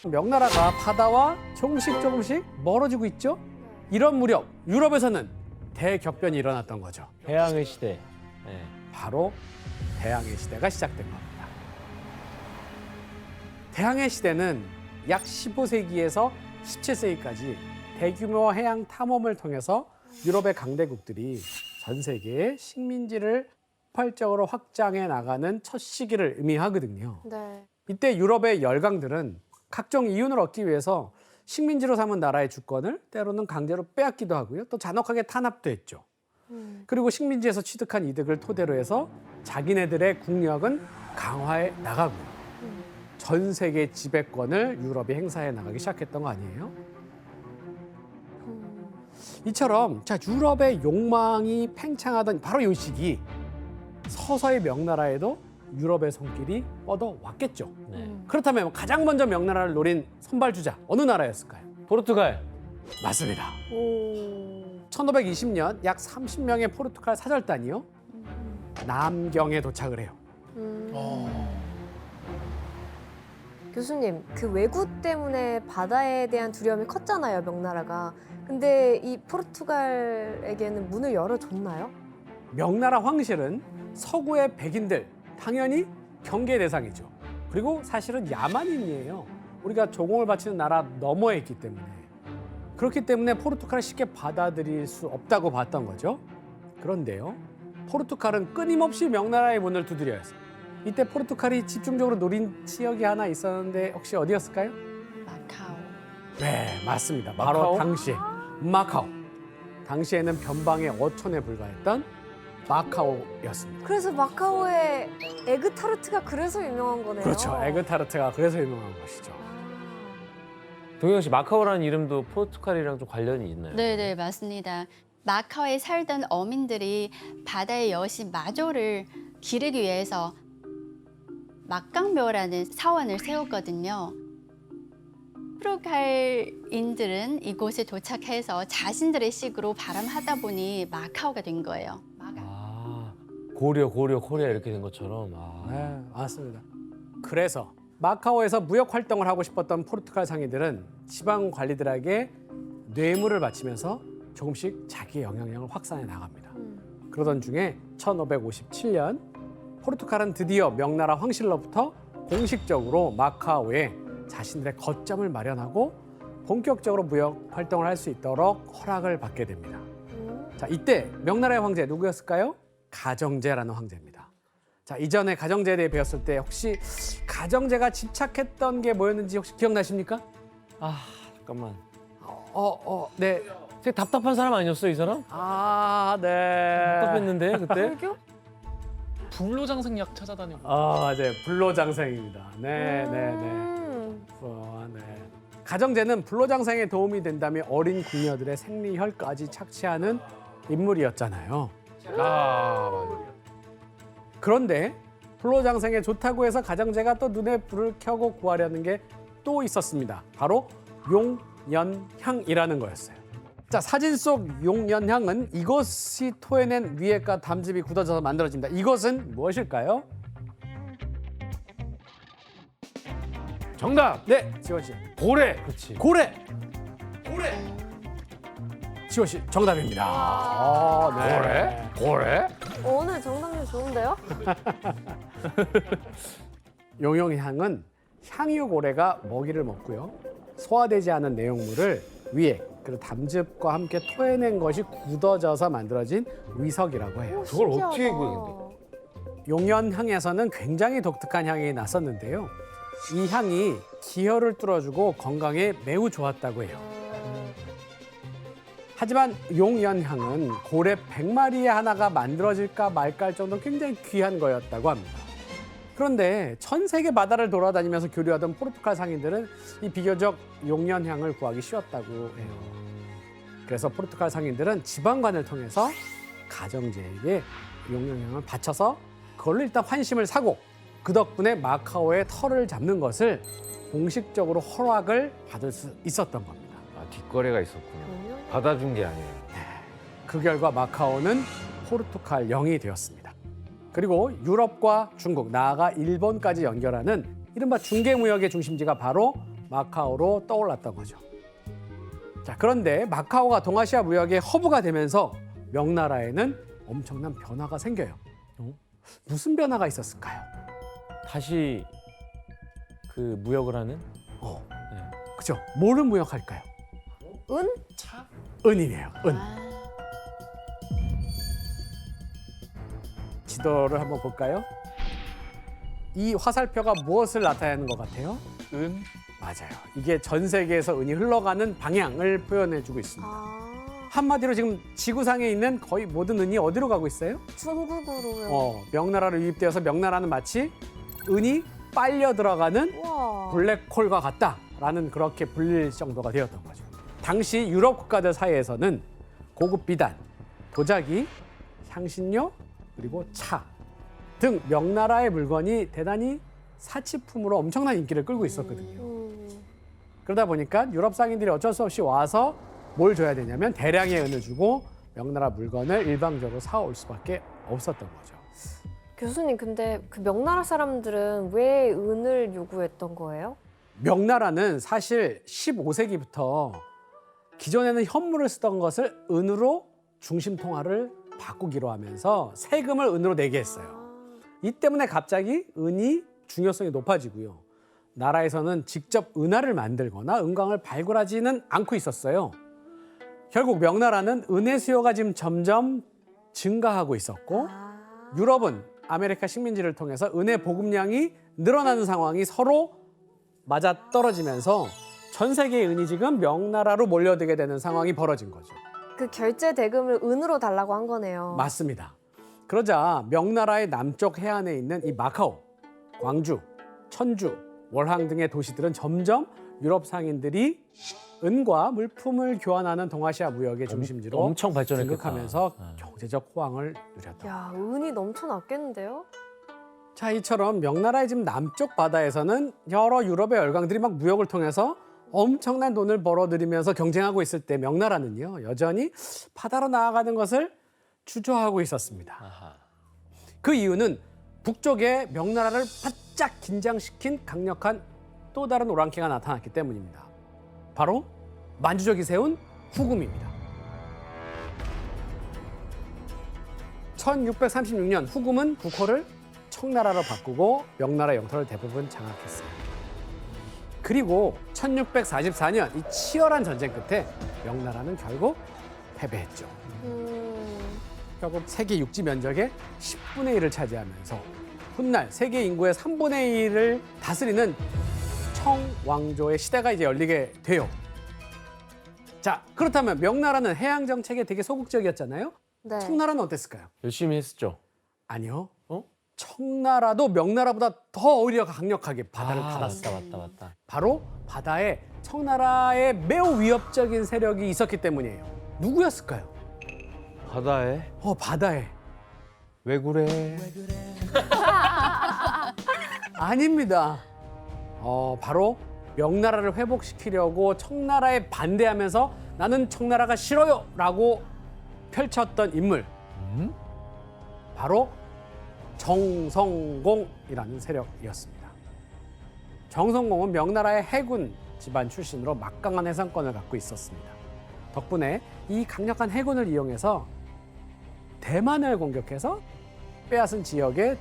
명나라가 바다와 조금씩 멀어지고 있죠. 이런 무렵 유럽에서는 대격변이 일어났던 거죠. 해양의 시대. 네. 바로 대항해 시대가 시작된 겁니다. 대항해 시대는 약 15세기에서 17세기까지 대규모 해양 탐험을 통해서 유럽의 강대국들이 전 세계의 식민지를 폭발적으로 확장해 나가는 첫 시기를 의미하거든요. 네. 이때 유럽의 열강들은 각종 이윤을 얻기 위해서 식민지로 삼은 나라의 주권을 때로는 강제로 빼앗기도 하고요. 또 잔혹하게 탄압도 했죠. 그리고 식민지에서 취득한 이득을 토대로 해서 자기네들의 국력은 강화해 나가고 전 세계 지배권을 유럽이 행사해 나가기 시작했던 거 아니에요? 이처럼 자 유럽의 욕망이 팽창하던 바로 이 시기 서서히 명나라에도 유럽의 손길이 뻗어왔겠죠. 네. 그렇다면 가장 먼저 명나라를 노린 선발주자 어느 나라였을까요? 포르투갈. 맞습니다. 오. 1520년 약 30명의 포르투갈 사절단이요. 남경에 도착을 해요. 교수님, 그 왜구 때문에 바다에 대한 두려움이 컸잖아요, 명나라가. 근데 이 포르투갈에게는 문을 열어줬나요? 명나라 황실은 서구의 백인들 당연히 경계 대상이죠. 그리고 사실은 야만인이에요. 우리가 조공을 바치는 나라 너머에 있기 때문에. 그렇기 때문에 포르투갈을 쉽게 받아들일 수 없다고 봤던 거죠. 그런데요. 포르투갈은 끊임없이 명나라의 문을 두드려 했어요. 이때 포르투갈이 집중적으로 노린 지역이 하나 있었는데 혹시 어디였을까요? 마카오. 네, 맞습니다. 바로 마카오? 당시에 마카오. 당시에는 변방의 어촌에 불과했던 마카오였습니다. 그래서 마카오의 에그타르트가 그래서 유명한 거네요. 그렇죠. 에그타르트가 그래서 유명한 것이죠. 아. 동영 씨, 마카오라는 이름도 포르투갈이랑 좀 관련이 있나요? 네, 맞습니다. 마카오에 살던 어민들이 바다의 여신 마조를 기르기 위해서 막강묘라는 사원을 세웠거든요. 포르투갈인들은 이곳에 도착해서 자신들의 식으로 발암하다 보니 마카오가 된 거예요. 아, 고려, 코리아 이렇게 된 것처럼. 아. 네, 맞습니다. 그래서 마카오에서 무역 활동을 하고 싶었던 포르투갈 상인들은 지방 관리들에게 뇌물을 바치면서 조금씩 자기의 영향력을 확산해 나갑니다. 그러던 중에 1557년 포르투갈은 드디어 명나라 황실로부터 공식적으로 마카오에 자신들의 거점을 마련하고 본격적으로 무역 활동을 할 수 있도록 허락을 받게 됩니다. 자, 이때 명나라의 황제 누구였을까요? 가정제라는 황제입니다. 자, 이전에 가정제에 대해 배웠을 때 혹시 가정제가 집착했던 게 뭐였는지 혹시 기억나십니까? 아, 잠깐만. 네. 되게 답답한 사람 아니었어, 이 사람? 아, 네. 답답했는데, 그때? 불로장생약 찾아다니고. 아, 맞아요. 불로장생입니다. 네. 가정제는 불로장생에 도움이 된다며 어린 궁녀들의 생리혈까지 착취하는 인물이었잖아요. 아, 맞아. 그런데 불로장생에 좋다고 해서 가정제가 또 눈에 불을 켜고 구하려는 게 또 있었습니다. 바로 용연향이라는 거였어요. 자, 사진 속 용연향은 이것이 토해낸 위액과 담즙이 굳어져서 만들어집니다. 이것은 무엇일까요? 정답! 네, 지원 씨. 고래! 그렇지. 고래. 지원 씨 정답입니다. 네. 고래? 오늘 정답률 좋은데요? 용연향은 향유고래가 먹이를 먹고요. 소화되지 않은 내용물을 위액 그리고 담즙과 함께 토해낸 것이 굳어져서 만들어진 위석이라고 해요. 저걸 신기하다. 어떻게 구했는데? 용연향에서는 굉장히 독특한 향이 났었는데요. 이 향이 기혈을 뚫어주고 건강에 매우 좋았다고 해요. 하지만 용연향은 고래 100마리에 하나가 만들어질까 말까 할 정도로 굉장히 귀한 거였다고 합니다. 그런데 전 세계 바다를 돌아다니면서 교류하던 포르투갈 상인들은 이 비교적 용연향을 구하기 쉬웠다고 해요. 그래서 포르투갈 상인들은 지방관을 통해서 가정제에게 용연향을 바쳐서 그걸로 일단 환심을 사고 그 덕분에 마카오의 털을 잡는 것을 공식적으로 허락을 받을 수 있었던 겁니다. 아, 뒷거래가 있었구나. 받아준 게 아니에요. 그 결과 마카오는 포르투갈 영이 되었습니다. 그리고 유럽과 중국, 나아가 일본까지 연결하는 이른바 중개무역의 중심지가 바로 마카오로 떠올랐던 거죠. 자, 그런데 마카오가 동아시아 무역의 허브가 되면서 명나라에는 엄청난 변화가 생겨요. 무슨 변화가 있었을까요? 다시 그 무역을 하는? 그죠? 뭐를 무역할까요? 은? 은이에요. 은. 아, 지도를 한번 볼까요? 이 화살표가 무엇을 나타내는 것 같아요? 은? 맞아요. 이게 전 세계에서 은이 흘러가는 방향을 표현해주고 있습니다. 아, 한마디로 지금 지구상에 있는 거의 모든 은이 어디로 가고 있어요? 중국으로요. 명나라로 유입되어서 명나라는 마치 은이 빨려 들어가는 우와. 블랙홀과 같다라는 그렇게 불릴 정도가 되었던 거죠. 당시 유럽 국가들 사이에서는 고급 비단, 도자기, 향신료, 그리고 차 등 명나라의 물건이 대단히 사치품으로 엄청난 인기를 끌고 있었거든요. 그러다 보니까 유럽 상인들이 어쩔 수 없이 와서 뭘 줘야 되냐면 대량의 은을 주고 명나라 물건을 일방적으로 사올 수밖에 없었던 거죠. 교수님, 근데 그 명나라 사람들은 왜 은을 요구했던 거예요? 명나라는 사실 15세기부터 기존에는 현물을 쓰던 것을 은으로 중심 통화를 바꾸기로 하면서 세금을 은으로 내게 했어요. 이 때문에 갑자기 은이 중요성이 높아지고요. 나라에서는 직접 은화를 만들거나 은광을 발굴하지는 않고 있었어요. 결국 명나라는 은의 수요가 지금 점점 증가하고 있었고 유럽은 아메리카 식민지를 통해서 은의 보급량이 늘어나는 상황이 서로 맞아떨어지면서 전 세계의 은이 지금 명나라로 몰려들게 되는 상황이 벌어진 거죠. 그 결제 대금을 은으로 달라고 한 거네요. 맞습니다. 그러자 명나라의 남쪽 해안에 있는 이 마카오, 광주, 천주, 월항 등의 도시들은 점점 유럽 상인들이 은과 물품을 교환하는 동아시아 무역의 중심지로 엄청 발전했겠다. 등극하면서 경제적 호황을 누렸다. 야, 은이 넘쳐났겠는데요? 자, 이처럼 명나라의 지금 남쪽 바다에서는 여러 유럽의 열강들이 막 무역을 통해서 엄청난 돈을 벌어들이면서 경쟁하고 있을 때 명나라는요, 여전히 바다로 나아가는 것을 주저하고 있었습니다. 아하. 그 이유는 북쪽에 명나라를 바짝 긴장시킨 강력한 또 다른 오랑캐가 나타났기 때문입니다. 바로 만주족이 세운 후금입니다. 1636년 후금은 국호를 청나라로 바꾸고 명나라 영토를 대부분 장악했어요. 그리고 1644년 이 치열한 전쟁 끝에 명나라는 결국 패배했죠. 결국 세계 육지 면적의 10분의 1을 차지하면서 훗날 세계 인구의 3분의 1을 다스리는 청왕조의 시대가 이제 열리게 돼요. 자, 그렇다면 명나라는 해양 정책에 되게 소극적이었잖아요. 네. 청나라는 어땠을까요? 열심히 했었죠. 아니요. 청나라도 명나라보다 더 오히려 강력하게 바다를 닫았어요. 맞다. 바로 바다에 청나라의 매우 위협적인 세력이 있었기 때문이에요. 누구였을까요? 바다에 바다에. 왜 그래? 아닙니다. 바로 명나라를 회복시키려고 청나라에 반대하면서 나는 청나라가 싫어요 라고 펼쳤던 인물. 바로 정성공이라는 세력이었습니다. 정성공은 명나라의 해군 집안 출신으로 막강한 해상권을 갖고 있었습니다. 덕분에 이 강력한 해군을 이용해서 대만을 공격해서 빼앗은 지역에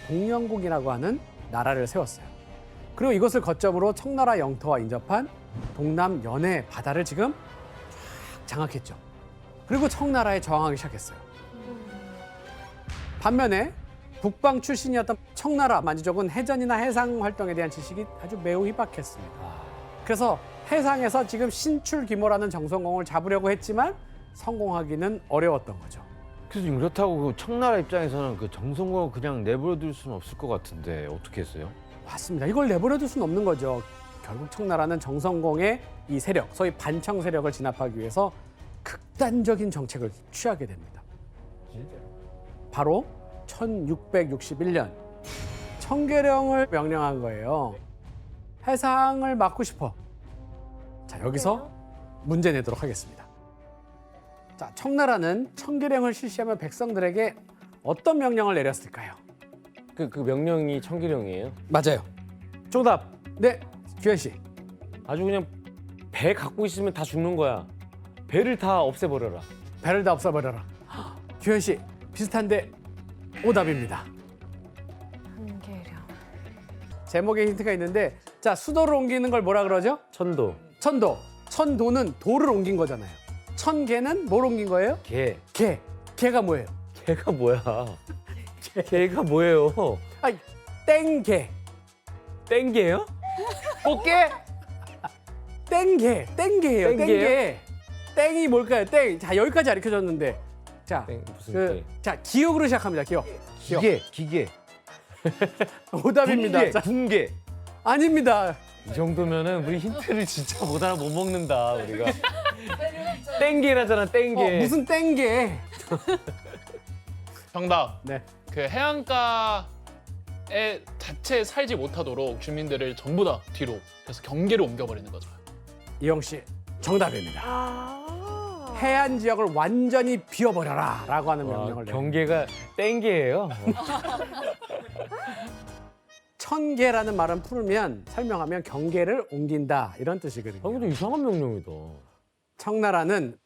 동령국이라고 하는 나라를 세웠어요. 그리고 이것을 거점으로 청나라 영토와 인접한 동남 연해 바다를 지금 쫙 장악했죠. 그리고 청나라에 저항하기 시작했어요. 반면에 북방 출신이었던 청나라 만주족은 해전이나 해상 활동에 대한 지식이 아주 매우 희박했습니다. 그래서 해상에서 지금 신출귀몰하는 정성공을 잡으려고 했지만 성공하기는 어려웠던 거죠. 교수님, 그렇다고 그 청나라 입장에서는 그 정성공을 그냥 내버려둘 수는 없을 것 같은데 어떻게 했어요? 맞습니다. 이걸 내버려둘 수는 없는 거죠. 결국 청나라는 정성공의 이 세력, 소위 반청 세력을 진압하기 위해서 극단적인 정책을 취하게 됩니다. 바로 1661년 청계령을 명령한 거예요. 해상을 막고 싶어. 자, 여기서 문제 내도록 하겠습니다. 자, 청나라는 청계령을 실시하면 백성들에게 어떤 명령을 내렸을까요? 그 명령이 청계령이에요? 맞아요. 정답. 네, 규현 씨. 아주 그냥 배 갖고 있으면 다 죽는 거야. 배를 다 없애버려라. 배를 다 없애버려라. 규현 씨 비슷한데 오답입니다. 한계령. 제목에 힌트가 있는데 자 수도를 옮기는 걸 뭐라 그러죠? 천도, 천도. 천도는 도를 옮긴 거잖아요. 천개는 뭘 옮긴 거예요? 개. 개. 개가 뭐예요? 개가 뭐야? 개가 뭐예요? 아이 땡개. 땡개요? 꽃게? 땡개. 땡개예요. 땡개예요? 땡개. 땡이 뭘까요? 땡. 자 여기까지 가르쳐줬는데 자, 무슨 자 기억으로 시작합니다. 기억. 기억. 기계. 오답입니다. 자, 붕괴. 아닙니다. 이 정도면은 우리 힌트를 진짜 못 알아 못 먹는다 우리가. 땡개라잖아 땡개. 무슨 땡개? 정답. 네. 그 해안가에 자체에 살지 못하도록 주민들을 전부 다 뒤로 그래서 경계로 옮겨버리는 거죠. 이영 씨 정답입니다. 아. 해안 지역을 완전히 비워버려라라고 하는 와, 명령을 내요. 경계가 땡개예요. 천개라는 말은 풀면 설명하면 경계를 옮긴다 이런 뜻이거든요. 아 근데 이상한 명령이다. 청나라는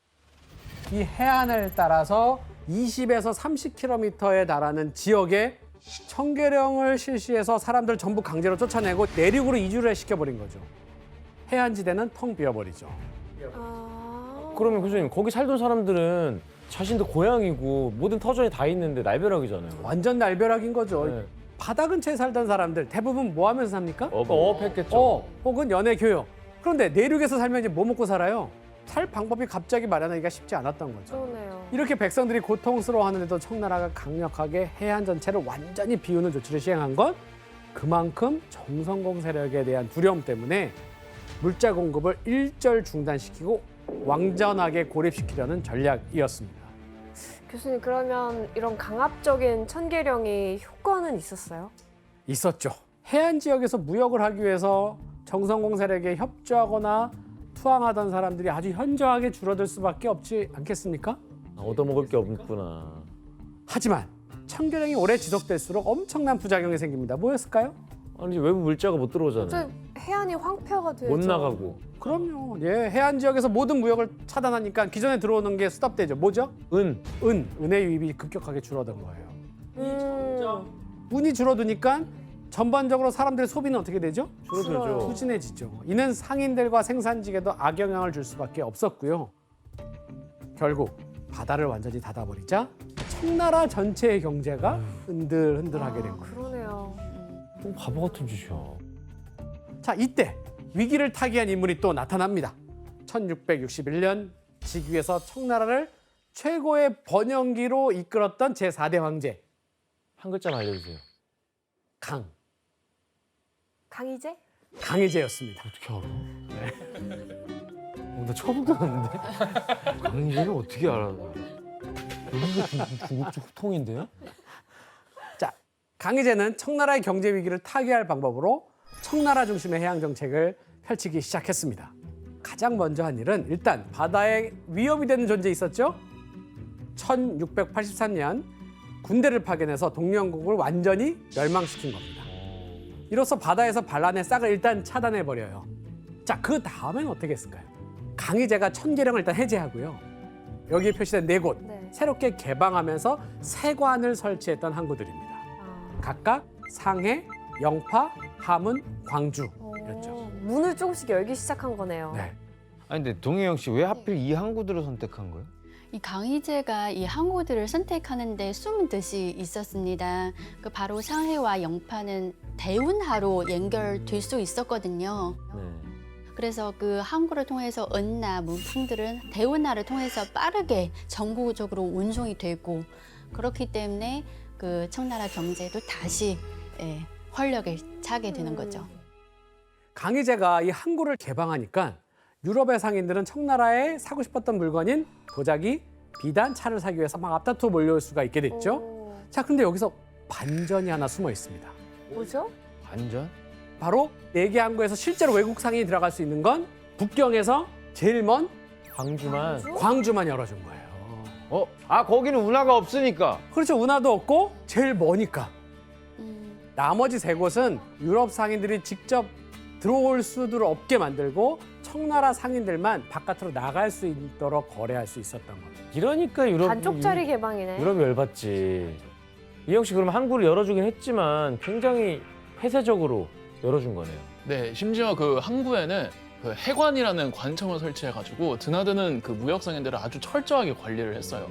이 해안을 따라서 20에서 30km에 달하는 지역에 청계령을 실시해서 사람들 전부 강제로 쫓아내고 내륙으로 이주를 시켜버린 거죠. 해안지대는 텅 비어버리죠. 아. 그러면 교수님 거기 살던 사람들은 자신도 고향이고 모든 터전이 다 있는데 날벼락이잖아요. 완전 날벼락인 거죠. 네. 바다 근처에 살던 사람들 대부분 뭐 하면서 삽니까? 어업했겠죠. 혹은 연애 교육. 그런데 내륙에서 살면 이제 뭐 먹고 살아요? 살 방법이 갑자기 마련하기가 쉽지 않았던 거죠. 그러네요. 이렇게 백성들이 고통스러워하는데도 청나라가 강력하게 해안 전체를 완전히 비우는 조치를 시행한 건 그만큼 정성공 세력에 대한 두려움 때문에 물자 공급을 일절 중단시키고 왕전하게 고립시키려는 전략이었습니다. 교수님 그러면 이런 강압적인 천계령이 효과는 있었어요? 있었죠. 해안 지역에서 무역을 하기 위해서 정성공 세력에 협조하거나 투항하던 사람들이 아주 현저하게 줄어들 수밖에 없지 않겠습니까? 얻어먹을 게 없구나. 하지만 청계령이 오래 지속될수록 엄청난 부작용이 생깁니다. 뭐였을까요? 아니 외부 물자가 못 들어오잖아요. 갑자기 해안이 황폐화가 되죠. 못 나가고. 그럼요. 예, 해안 지역에서 모든 무역을 차단하니까 기존에 들어오는 게 스톱되죠. 뭐죠? 은의 유입이 급격하게 줄어든 거예요. 운이 줄어드니까 전반적으로 사람들의 소비는 어떻게 되죠? 줄어들죠. 후진해지죠. 이는 상인들과 생산직에도 악영향을 줄 수밖에 없었고요. 결국 바다를 완전히 닫아버리자 청나라 전체의 경제가 흔들흔들하게 된 거예요. 그러네요. 좀 바보 같은 짓이야. 자, 이때 위기를 타개한 인물이 또 나타납니다. 1661년 직위에서 청나라를 최고의 번영기로 이끌었던 제4대 황제 한 글자만 알려주세요. 강희제? 강희제였습니다. 어떻게 알아? 나 처음 들었는데. 강희제를 어떻게 알아? 여기가 중국적 후통인데요? 자, 강희제는 청나라의 경제 위기를 타개할 방법으로 청나라 중심의 해양 정책을 펼치기 시작했습니다. 가장 먼저 한 일은 일단 바다에 위협이 되는 존재 있었죠? 1683년 군대를 파견해서 동명국을 완전히 멸망시킨 겁니다. 이로써 바다에서 반란의 싹을 일단 차단해버려요. 자, 그 다음엔 어떻게 했을까요? 강희제가 천계령을 일단 해제하고요. 여기에 표시된 4곳 네. 새롭게 개방하면서 세관을 설치했던 항구들입니다. 아. 각각 상해, 영파, 함은, 광주였죠. 문을 조금씩 열기 시작한 거네요. 네. 아니 근데 동해영 씨 왜 하필 이 항구들을 선택한 거예요? 이 강희제가 이 항구들을 선택하는데 숨은 뜻이 있었습니다. 그 바로 상해와 영파는 대운하로 연결될 수 있었거든요. 네. 그래서 그 항구를 통해서 은나 물품들은 대운하를 통해서 빠르게 전국적으로 운송이 되고 그렇기 때문에 그 청나라 경제도 다시 활력을 차게 되는 거죠. 강희제가 이 항구를 개방하니까 유럽의 상인들은 청나라에 사고 싶었던 물건인 도자기, 비단, 차를 사기 위해서 막 앞다투어 몰려올 수가 있게 됐죠. 오. 자, 근데 여기서 반전이 하나 숨어 있습니다. 뭐죠? 반전? 바로 4개 항구에서 실제로 외국 상인이 들어갈 수 있는 건 북경에서 제일 먼 광주만. 광주? 광주만 열어준 거예요. 거기는 운하가 없으니까. 그렇죠. 운하도 없고 제일 머니까. 나머지 3곳은 유럽 상인들이 직접 들어올 수도 없게 만들고 청나라 상인들만 바깥으로 나갈 수 있도록 거래할 수 있었던 겁니다. 이러니까 유럽 반쪽짜리 개방이네. 유럽이 열받지. 이영 씨 그럼 항구를 열어주긴 했지만 굉장히 폐쇄적으로 열어준 거네요. 네, 심지어 그 항구에는 그 해관이라는 관청을 설치해가지고 드나드는 그 무역 상인들을 아주 철저하게 관리를 했어요.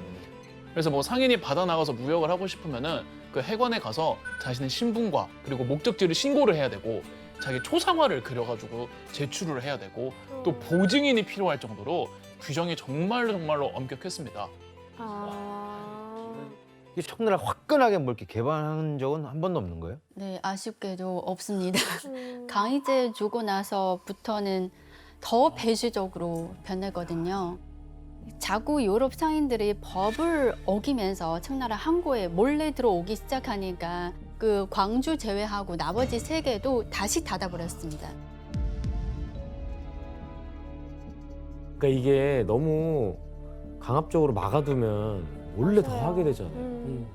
그래서 뭐 상인이 바다 나가서 무역을 하고 싶으면은 그 해관에 가서 자신의 신분과 그리고 목적지를 신고를 해야 되고 자기 초상화를 그려가지고 제출을 해야 되고 또 보증인이 필요할 정도로 규정이 정말로 엄격했습니다. 이 청나라 화끈하게 뭐 이렇게 개방한 적은 한 번도 없는 거예요? 네, 아쉽게도 없습니다. 음. 강희제 주고 나서부터는 더 배시적으로 변했거든요. 자꾸 유럽 상인들이 법을 어기면서 청나라 항구에 몰래 들어오기 시작하니까 그 광주 제외하고 나머지 세 개도 다시 닫아버렸습니다. 그러니까 이게 너무 강압적으로 막아두면 몰래 더 하게 되잖아요. 음.